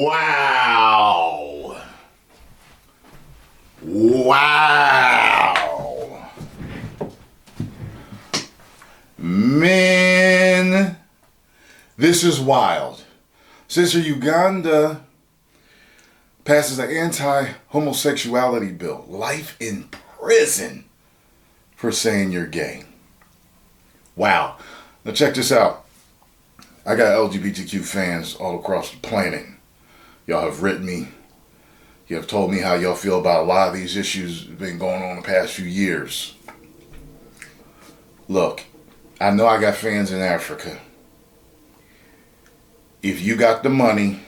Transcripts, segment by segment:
Wow. Wow. Man, this is wild. Since Uganda passes an anti-homosexuality bill, life in prison for saying you're gay. Wow. Now check this out. I got LGBTQ fans all across the planet. Y'all have written me. You have told me how y'all feel about a lot of these issues that have been going on the past few years. Look, I know I got fans in Africa. If you got the money,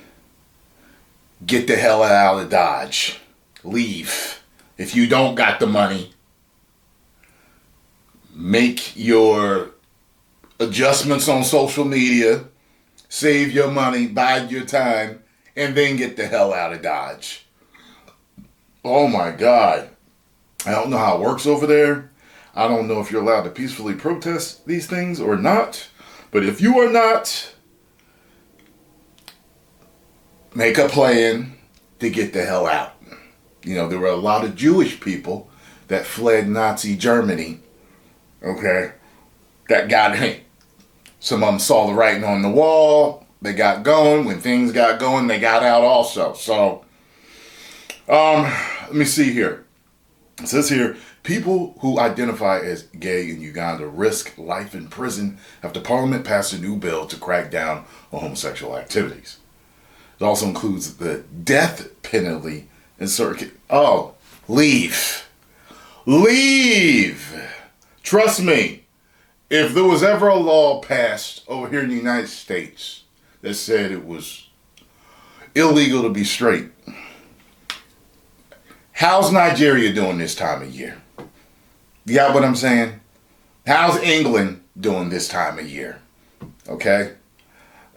get the hell out of Dodge. Leave. If you don't got the money, make your adjustments on social media, save your money, bide your time, and then get the hell out of Dodge. Oh my God. I don't know how it works over there. I don't know if you're allowed to peacefully protest these things or not. But if you are not, make a plan to get the hell out. You know, there were a lot of Jewish people that fled Nazi Germany. Okay? That got, some of them saw the writing on the wall. They got going. When things got going, they got out also. So, let me see here. It says here, people who identify as gay in Uganda risk life in prison after Parliament passed a new bill to crack down on homosexual activities. It also includes the death penalty in certain... Oh, leave. Leave! Trust me, if there was ever a law passed over here in the United States that said it was illegal to be straight, how's Nigeria doing this time of year? You got what I'm saying? How's England doing this time of year? Okay?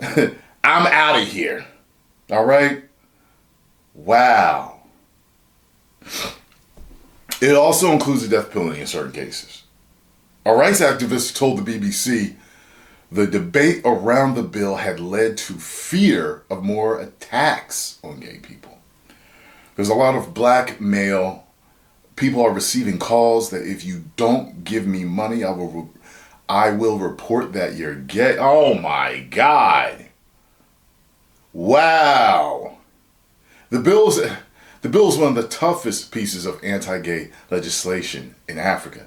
I'm out of here. All right? Wow. It also includes the death penalty in certain cases. A rights activist told the BBC the debate around the bill had led to fear of more attacks on gay people. There's a lot of black male people are receiving calls that if you don't give me money, I will report that you're gay. Oh my God. Wow. The bill is one of the toughest pieces of anti-gay legislation in Africa.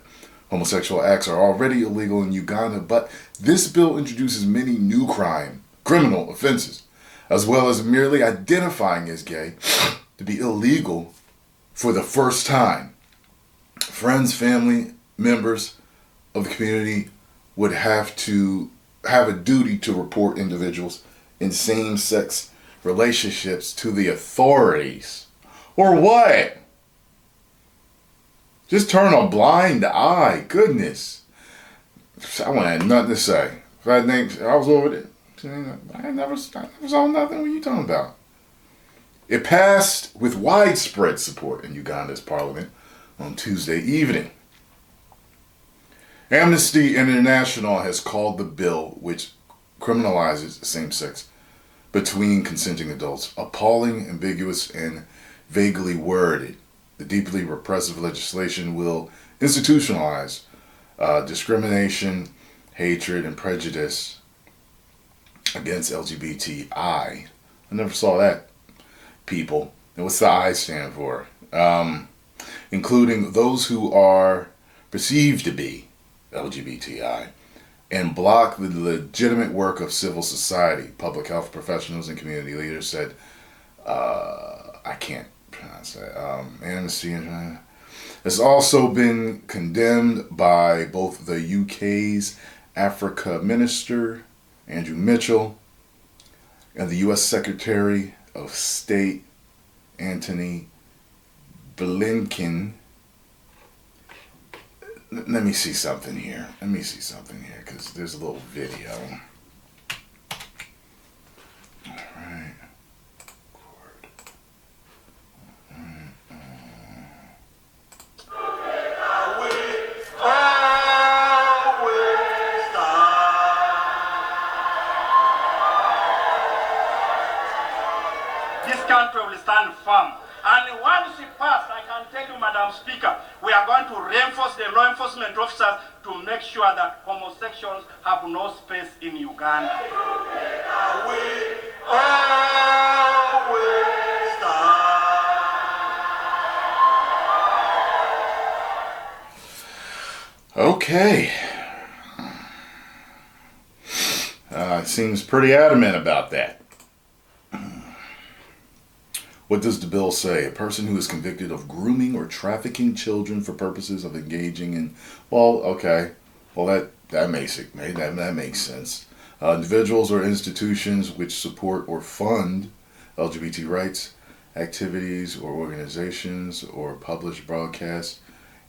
Homosexual acts are already illegal in Uganda, but this bill introduces many new criminal offenses, as well as merely identifying as gay to be illegal for the first time. Friends, family, members of the community would have to have a duty to report individuals in same-sex relationships to the authorities. Or what? Just turn a blind eye. Goodness. I wouldn't have nothing to say. If I was over there, I never saw nothing. What are you talking about? It passed with widespread support in Uganda's parliament on Tuesday evening. Amnesty International has called the bill, which criminalizes same-sex between consenting adults, appalling, ambiguous, and vaguely worded. The deeply repressive legislation will institutionalize discrimination, hatred, and prejudice against LGBTI. I never saw that, people. And what's the I stand for? Including those who are perceived to be LGBTI, and block the legitimate work of civil society. Public health professionals and community leaders said, I can't pronounce that, Amnesty International. It's also been condemned by both the UK's Africa Minister, Andrew Mitchell, and the US Secretary of State, Antony Blinken. Let me see something here. Because there's a little video. All right. this country will stand firm. And once it passed, I can tell you, Madam Speaker, we are going to reinforce the law enforcement officers to make sure that homosexuals have no space in Uganda. We always stand. Okay. Seems pretty adamant about that. What does the bill say? A person who is convicted of grooming or trafficking children for purposes of engaging in, well, okay, well that makes sense. Individuals or institutions which support or fund LGBT rights activities or organizations or publish, broadcast,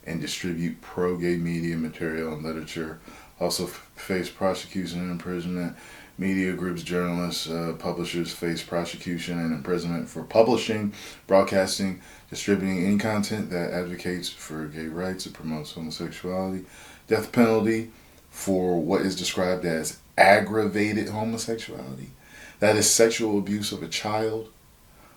and distribute pro-gay media material and literature also face prosecution and imprisonment. Media groups, journalists, publishers face prosecution and imprisonment for publishing, broadcasting, distributing any content that advocates for gay rights or promotes homosexuality. Death penalty for what is described as aggravated homosexuality. That is sexual abuse of a child,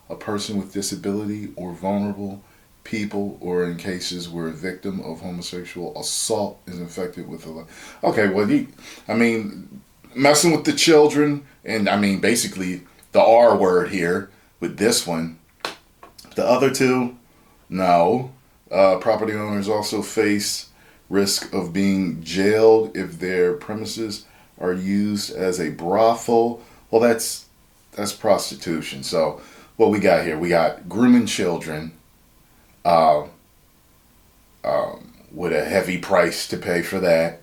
a person with disability, or vulnerable people, or in cases where a victim of homosexual assault is infected with a... Okay, well, messing with the children, and basically the R word here with this one. The other two, no. Property owners also face risk of being jailed if their premises are used as a brothel. Well, that's prostitution. So what we got here, we got grooming children with a heavy price to pay for that.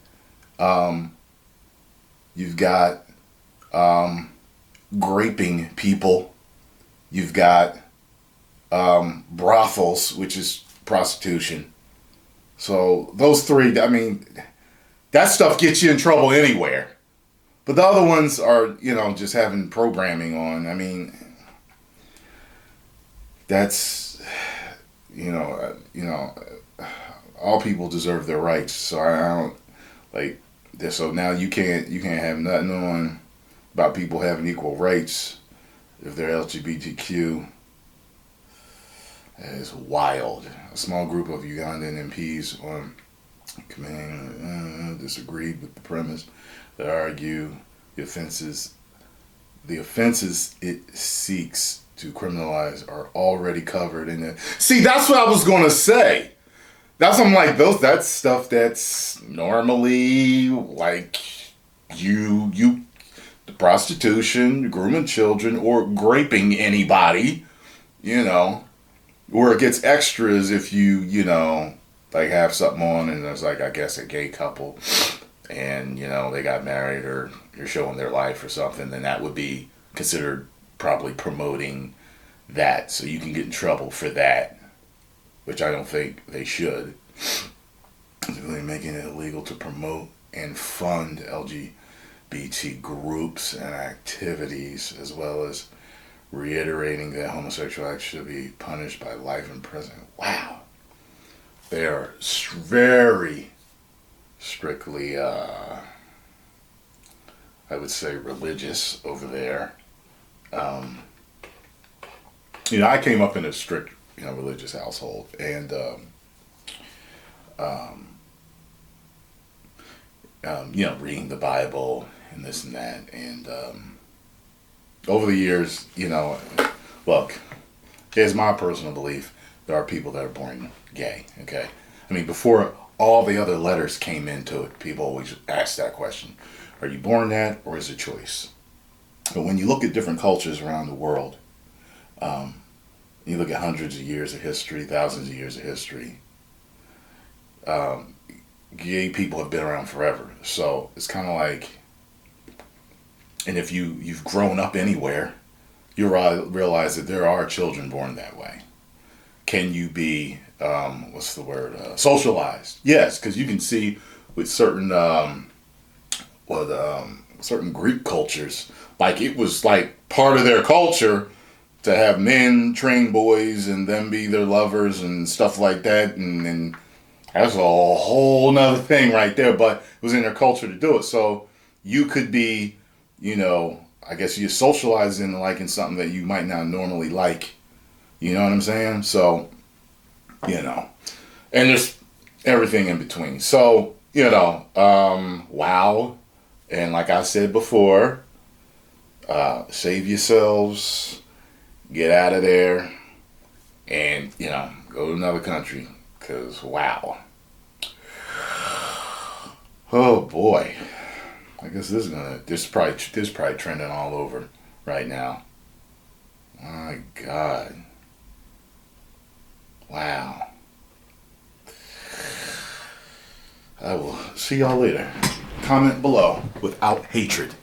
You've got graping people. You've got brothels, which is prostitution. So those three, that stuff gets you in trouble anywhere. But the other ones are, just having programming on. That's, all people deserve their rights. So I don't like. So now you can't have nothing on about people having equal rights if they're LGBTQ. That is wild. A small group of Ugandan MPs on committee disagreed with the premise. They argue the offenses it seeks to criminalize are already covered in it. See, that's what I was going to say. I'm like, that's stuff that's normally like the prostitution, grooming children, or graping anybody, where it gets extras if you have something on and there's like, I guess, a gay couple and, they got married or you're showing their life or something, then that would be considered probably promoting that. So you can get in trouble for that, which I don't think they should. It's really making it illegal to promote and fund LGBT groups and activities, as well as reiterating that homosexual acts should be punished by life in prison. Wow. They are very strictly, I would say, religious over there. I came up in a strict, religious household, and reading the Bible and this and that, and over the years, look, here's my personal belief: there are people that are born gay. Okay, before all the other letters came into it, people always ask that question: are you born that, or is it choice? But when you look at different cultures around the world, you look at hundreds of years of history, thousands of years of history, gay people have been around forever. So it's kind of like, and if you've grown up anywhere, you realize that there are children born that way. Can you be, socialized? Yes, because you can see with certain, certain Greek cultures, like it was like part of their culture to have men train boys and them be their lovers and stuff like that, and that's a whole nother thing right there, but it was in their culture to do it. So you could be, I guess you're socializing and liking something that you might not normally like. You know what I'm saying? So, you know, and there's everything in between. So, you know, wow. And like I said before, save yourselves, get out of there, and, you know, go to another country. Because, wow. Oh, boy. I guess this is probably trending all over right now. My God. Wow. I will see y'all later. Comment below without hatred.